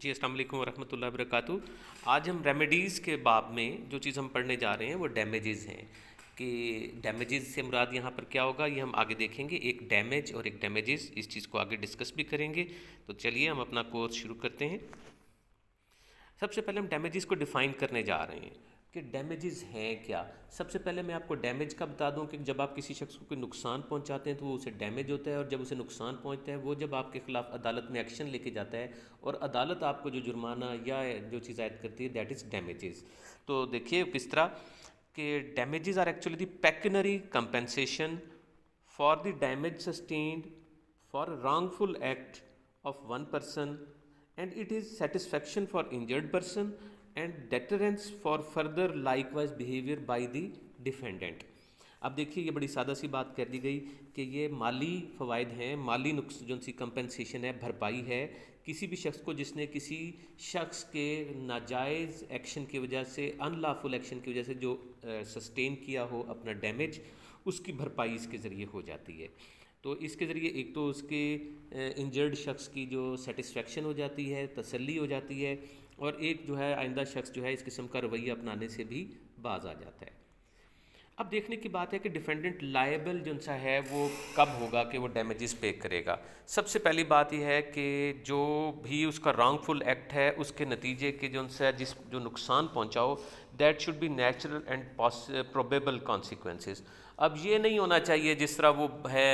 جی अस्सलाम वालेकुम वरहमतुल्लाहि वबरकातुहू। आज हम रेमेडीज़ के बाब में जो चीज़ हम पढ़ने जा रहे हैं वो डैमेजेस हैं कि डैमेजेस से मुराद यहाँ पर क्या होगा, ये हम आगे देखेंगे। एक डैमेज और एक डैमेजेस, इस चीज़ को आगे डिस्कस भी करेंगे। तो चलिए हम अपना कोर्स शुरू करते हैं। सबसे पहले हम डैमेजेस को डिफ़ाइन करने जा रहे हैं कि डैमेजेस हैं क्या। सबसे पहले मैं आपको डैमेज का बता दूं कि जब आप किसी शख्स को कोई नुकसान पहुंचाते हैं तो वो उसे डैमेज होता है, और जब उसे नुकसान पहुंचता है वो जब आपके ख़िलाफ़ अदालत में एक्शन लेके जाता है और अदालत आपको जो जुर्माना या जो चीज़ आयद करती है, दैट इज़ डैमेजेस। तो देखिए किस तरह कि damages are actually the pecuniary compensation for the damage sustained for wrongful act of one person, and it is satisfaction for injured person and deterrence for further likewise behavior by the defendant। अब देखिए ये बड़ी सादा सी बात कर दी गई कि ये माली फ़वाइद हैं, माली नुक्स जो सी कंपनसेशन है, भरपाई है किसी भी शख्स को जिसने किसी शख्स के नाजायज़ एक्शन की वजह से, अनलॉफुल एक्शन की वजह से जो सस्टेन किया हो अपना डैमेज, उसकी भरपाई इसके ज़रिए हो जाती है। तो इसके ज़रिए एक तो उसके इंजर्ड शख्स की जो सेटिस्फेक्शन हो जाती है, तसल्ली हो जाती है, और एक जो है आइंदा शख्स जो है इस किस्म का रवैया अपनाने से भी बाज आ जाता है। अब देखने की बात है कि डिफेंडेंट लायबल जो सा है वो कब होगा कि वो डैमेजेस पे करेगा। सबसे पहली बात यह है कि जो भी उसका रॉन्गफुल एक्ट है उसके नतीजे के जो सा जो नुकसान पहुंचाओ, that should be natural and probable consequences. अब ये नहीं होना चाहिए जिस तरह वो है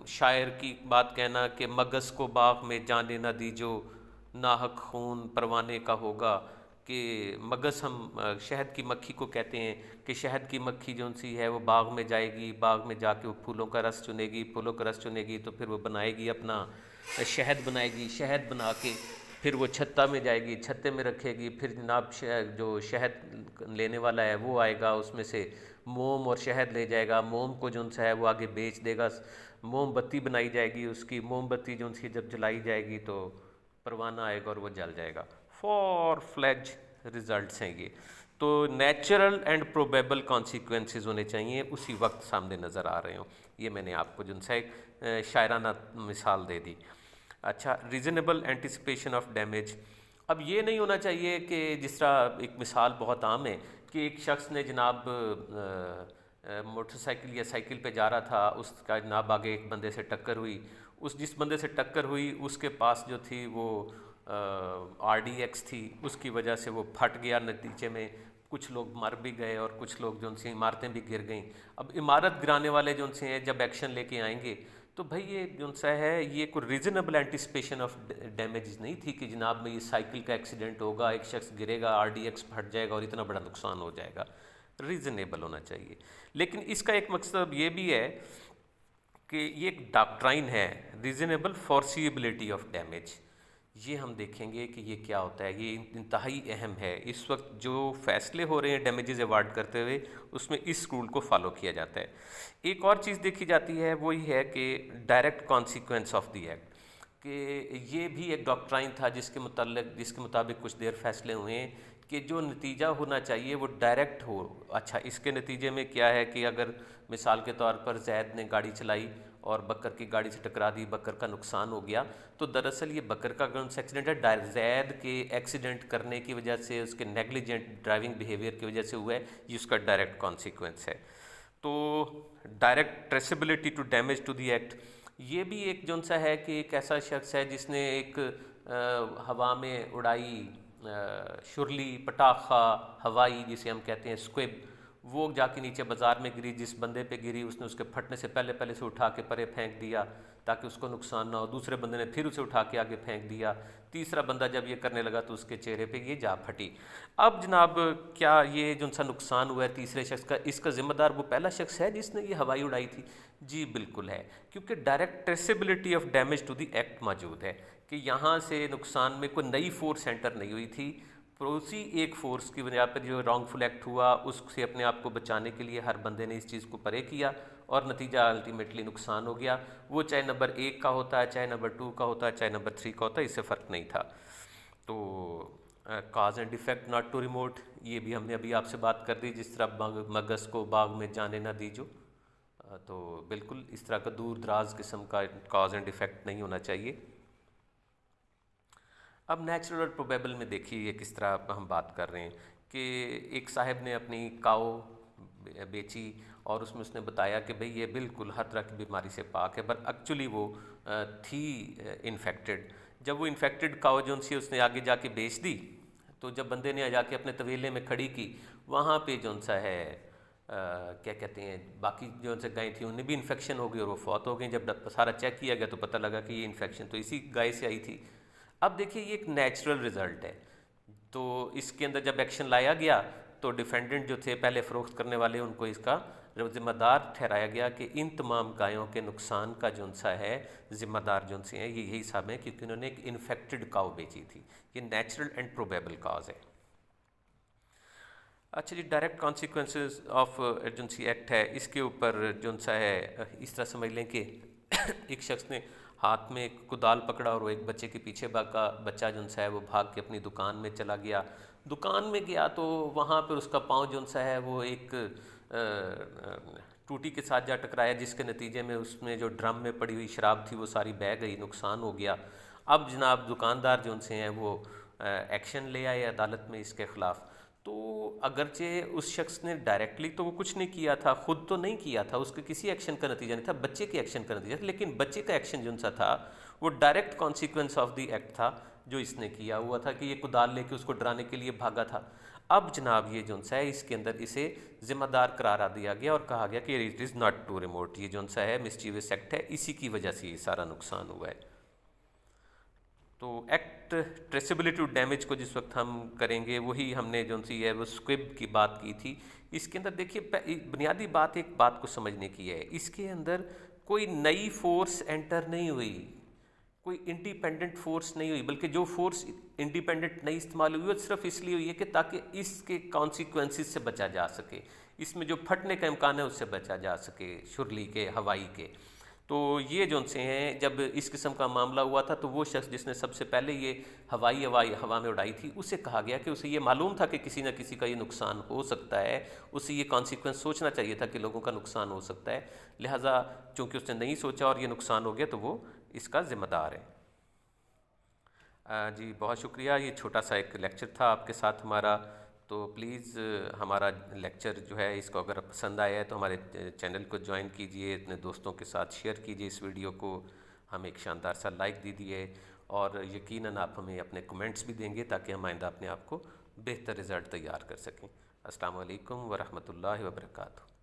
शायर की बात कहना कि मगस को बाग में जाने ना दीजो, नाहक खून परवाने का होगा। कि मगस हम शहद की मक्खी को कहते हैं कि शहद की मक्खी जो सी है वो बाग में जाएगी, बाग में जाके वो फूलों का रस चुनेगी, फूलों का रस चुनेगी तो फिर वो बनाएगी अपना शहद बनाएगी, शहद बना के फिर वो छत्ता में जाएगी, छत्ते में रखेगी, फिर जनाब जो शहद लेने वाला है वो आएगा, उसमें से मोम और शहद ले जाएगा, मोम को जो सा है वो आगे बेच देगा, मोमबत्ती बनाई जाएगी, उसकी मोमबत्ती जो सी जब जलाई जाएगी तो परवाना आएगा और वो जल जाएगा। फॉर फ्लैज रिजल्ट्स हैं ये। तो नेचुरल एंड प्रोबेबल कॉन्सिक्वेंसेस होने चाहिए, उसी वक्त सामने नज़र आ रहे हों। ये मैंने आपको जो सा एक शायराना मिसाल दे दी। अच्छा, रीज़नेबल एंटिसिपेशन ऑफ डैमेज। अब ये नहीं होना चाहिए कि जिस तरह एक मिसाल बहुत आम है कि एक शख्स ने जनाब मोटरसाइकिल या साइकिल पे जा रहा था, उसका जनाब आगे एक बंदे से टक्कर हुई, उस जिस बंदे से टक्कर हुई उसके पास जो थी वो RDX थी, उसकी वजह से वो फट गया, नतीजे में कुछ लोग मर भी गए और कुछ लोग जो सी इमारतें भी गिर गईं। अब इमारत गिराने वाले जो से हैं जब एक्शन लेके आएंगे तो भाई ये जो सा है ये कोई रीज़नेबल एंटिसिपेशन ऑफ डैमेज नहीं थी कि जनाब में ये साइकिल का एक्सीडेंट होगा, एक शख्स गिरेगा, RDX फट जाएगा और इतना बड़ा नुकसान हो जाएगा। रीज़नेबल होना चाहिए। लेकिन इसका एक मकसद ये भी है कि ये एक डॉक्ट्राइन है, रीज़नेबल फॉरसीएबिलिटी ऑफ डैमेज। ये हम देखेंगे कि ये क्या होता है, ये इंतहाई अहम है। इस वक्त जो फ़ैसले हो रहे हैं डैमेजेस अवार्ड करते हुए, उसमें इस रूल को फॉलो किया जाता है। एक और चीज़ देखी जाती है वो ये है कि direct consequence of the act, कि ये भी एक डॉक्ट्राइन था जिसके मुताबिक कुछ देर फैसले हुए हैं कि जो नतीजा होना चाहिए वो डायरेक्ट हो। अच्छा, इसके नतीजे में क्या है कि अगर मिसाल के तौर पर जैद ने गाड़ी चलाई और बकर की गाड़ी से टकरा दी, बकर का नुकसान हो गया, तो दरअसल ये बकर का कौन सा एक्सीडेंट है, जैद के एक्सीडेंट करने की वजह से, उसके नेग्लिजेंट ड्राइविंग बिहेवियर की वजह से हुआ है, ये उसका डायरेक्ट कॉन्सिक्वेंस है। तो direct traceability to damage to the act, ये भी एक जो सा है कि एक ऐसा शख्स है जिसने एक हवा में उड़ाई शुरली, पटाखा, हवाई जिसे हम कहते हैं स्क्विब, वो जाके नीचे बाज़ार में गिरी, जिस बंदे पे गिरी उसने उसके फटने से पहले से उठा के परे फेंक दिया ताकि उसको नुकसान ना हो, दूसरे बंदे ने फिर उसे उठा के आगे फेंक दिया, तीसरा बंदा जब ये करने लगा तो उसके चेहरे पे ये जा फटी। अब जनाब क्या ये जो सा नुकसान हुआ है तीसरे शख्स का, इसका ज़िम्मेदार वो पहला शख्स है जिसने ये हवाई उड़ाई थी? जी बिल्कुल है, क्योंकि direct traceability of damage to the act मौजूद है कि यहाँ से नुकसान में कोई नई फोर्स एंटर नहीं हुई थी, उसी एक फ़ोर्स की वजह पर जो रॉन्गफुल एक्ट हुआ उससे अपने आप को बचाने के लिए हर बंदे ने इस चीज़ को परे किया और नतीजा अल्टीमेटली नुकसान हो गया। वो चाहे नंबर 1 का होता है, चाहे नंबर 2 का होता है, चाहे नंबर 3 का होता है, इससे फ़र्क नहीं था। तो cause and effect not too remote, ये भी हमने अभी आपसे बात कर दी, जिस तरह मगस को बाग में जाने ना दीजो, तो बिल्कुल इस तरह का दूर दराज किस्म का काज एंड इफ़ेक्ट नहीं होना चाहिए। اب نیچرل اور پروبیبل میں دیکھیے یہ کس طرح ہم بات کر رہے ہیں کہ ایک صاحب نے اپنی کاؤ بیچی اور اس نے بتایا کہ بھئی یہ بالکل ہر طرح کی بیماری سے پاک ہے، بٹ ایکچولی وہ تھی انفیکٹڈ۔ جب وہ انفیکٹڈ کاؤ جو سی اس نے آگے جا کے بیچ دی، تو جب بندے نے جا کے اپنے طویلے میں کھڑی کی، وہاں پہ جو سا ہے کیا کہتے ہیں باقی جو سے گائیں تھیں انہیں بھی انفیکشن ہو گئی اور وہ فوت ہو گئیں۔ جب سارا چیک کیا گیا تو پتہ لگا کہ یہ انفیکشن تو اسی گائے سے آئی تھی۔ اب دیکھیے یہ ایک نیچرل رزلٹ ہے، تو اس کے اندر جب ایکشن لایا گیا تو ڈیفینڈنٹ جو تھے پہلے فروخت کرنے والے، ان کو اس کا ذمہ دار ٹھہرایا گیا کہ ان تمام گایوں کے نقصان کا جو سا ہے ذمہ دار جو سے ہیں یہ یہی صاحب ہیں، کیونکہ انہوں نے ایک انفیکٹڈ کاؤ بیچی تھی۔ یہ نیچرل اینڈ پروبیبل کاز ہے۔ اچھا جی، direct consequences of agency act ہے، اس کے اوپر جو سا ہے اس طرح سمجھ لیں کہ ایک شخص نے ہاتھ میں ایک کدال پکڑا اور وہ ایک بچے کے پیچھے بھاگا، بچہ جو سا ہے وہ بھاگ کے اپنی دکان میں چلا گیا، دکان میں گیا تو وہاں پر اس کا پاؤں جو سا ہے وہ ایک ٹوٹی کے ساتھ جا ٹکرایا، جس کے نتیجے میں اس میں جو ڈرم میں پڑی ہوئی شراب تھی وہ ساری بہہ گئی، نقصان ہو گیا۔ اب جناب دکاندار جو سے ہیں وہ ایکشن لے آئے عدالت میں اس کے خلاف۔ تو اگرچہ اس شخص نے ڈائریکٹلی تو وہ کچھ نہیں کیا تھا، خود تو نہیں کیا تھا، اس کے کسی ایکشن کا نتیجہ نہیں تھا، بچے کے ایکشن کا نتیجہ تھا، لیکن بچے کا ایکشن جو سا تھا وہ direct consequence of the act تھا جو اس نے کیا ہوا تھا کہ یہ کدال لے کے اس کو ڈرانے کے لیے بھاگا تھا۔ اب جناب یہ جو سا ہے اس کے اندر اسے ذمہ دار قرار دیا گیا اور کہا گیا کہ it is not too remote, یہ جو سا ہے مسچیویس ایکٹ ہے، اسی کی وجہ سے یہ سارا نقصان ہوا ہے۔ تو ایکٹ ٹریسیبلٹی ڈیمیج کو جس وقت ہم کریں گے وہی ہم نے جو سی ہے وہ اسکوب کی بات کی تھی۔ اس کے اندر دیکھیے بنیادی بات ایک بات کو سمجھنے کی ہے، اس کے اندر کوئی نئی فورس انٹر نہیں ہوئی، کوئی انڈیپینڈنٹ فورس نہیں ہوئی، بلکہ جو فورس انڈیپینڈنٹ نہیں استعمال ہوئی وہ صرف اس لیے ہوئی ہے کہ تاکہ اس کے کانسیکوینسز سے بچا جا سکے، اس میں جو پھٹنے کا امکان ہے اس سے بچا جا سکے، شرلی کے، ہوائی کے۔ تو یہ جو سے ہیں جب اس قسم کا معاملہ ہوا تھا تو وہ شخص جس نے سب سے پہلے یہ ہوا میں اڑائی تھی، اسے کہا گیا کہ اسے یہ معلوم تھا کہ کسی نہ کسی کا یہ نقصان ہو سکتا ہے، اسے یہ کانسیکوینس سوچنا چاہیے تھا کہ لوگوں کا نقصان ہو سکتا ہے، لہٰذا چونکہ اس نے نہیں سوچا اور یہ نقصان ہو گیا تو وہ اس کا ذمہ دار ہے۔ جی بہت شکریہ، یہ چھوٹا سا ایک لیکچر تھا آپ کے ساتھ ہمارا، تو پلیز ہمارا لیکچر جو ہے اس کو اگر پسند آیا ہے تو ہمارے چینل کو جوائن کیجئے، اپنے دوستوں کے ساتھ شیئر کیجئے اس ویڈیو کو، ہمیں ایک شاندار سا لائک دیجئے اور یقیناً آپ ہمیں اپنے کمنٹس بھی دیں گے تاکہ ہم آئندہ اپنے آپ کو بہتر رزلٹ تیار کر سکیں۔ السلام علیکم ورحمۃ اللہ وبرکاتہ۔